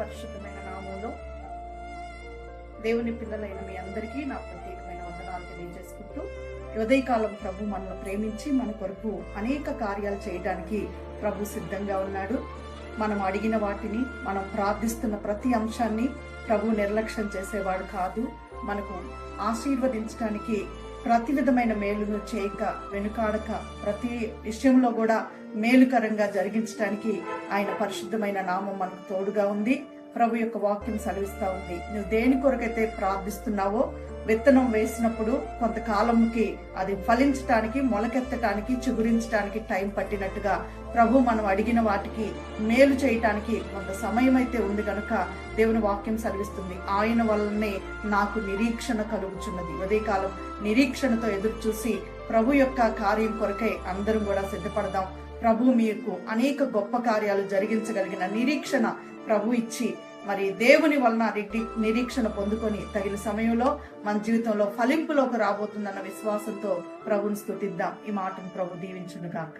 పరిశుద్ధమైన నామంలో దేవుని పిల్లలైన మీ అందరికీ నా ప్రత్యేకమైన వందనాలు తెలియజేసుకుంటూ ఉదయకాలం ప్రభు మనల్ని ప్రేమించి మన కొరకు అనేక కార్యాలు చేయడానికి ప్రభు సిద్ధంగా ఉన్నాడు. మనం అడిగిన వాటిని, మనం ప్రార్థిస్తున్న ప్రతి అంశాన్ని ప్రభు నిర్లక్ష్యం చేసేవాడు కాదు. మనకు ఆశీర్వదించడానికి ప్రతి విధమైన మేలును చేయక వెనుకాడక ప్రతి విషయంలో కూడా మేలుకరంగా జరిగించడానికి ఆయన పరిశుద్ధమైన నామం మనకు తోడుగా ఉంది. ప్రభు యొక్క వాక్యం సెలవిస్తా ఉంది, నువ్వు దేని కొరకైతే ప్రార్థిస్తున్నావో విత్తనం వేసినప్పుడు కొంతకాలంకి అది ఫలించటానికి, మొలకెత్తటానికి, చిగురించడానికి టైం పట్టినట్టుగా ప్రభు మనం అడిగిన వాటికి మేలు చేయటానికి కొంత సమయం అయితే ఉంది కనుక దేవుని వాక్యం సెలవిస్తుంది, ఆయన వల్లనే నాకు నిరీక్షణ కలుగుచున్నది. ఉదయకాలం నిరీక్షణతో ఎదురు చూసి ప్రభు యొక్క కార్యం కొరకై అందరం కూడా సిద్ధపడదాం. ప్రభు మీకు అనేక గొప్ప కార్యాలు జరిగించగలిగిన నిరీక్షణ ప్రభు ఇచ్చి మరి దేవుని వలన నిరీక్షణ పొందుకొని తగిన సమయంలో మన జీవితంలో ఫలింపులోకి రాబోతుందన్న విశ్వాసంతో ప్రభుని స్తుతిద్దాం. ఈ మాటను ప్రభు దీవించును గాక.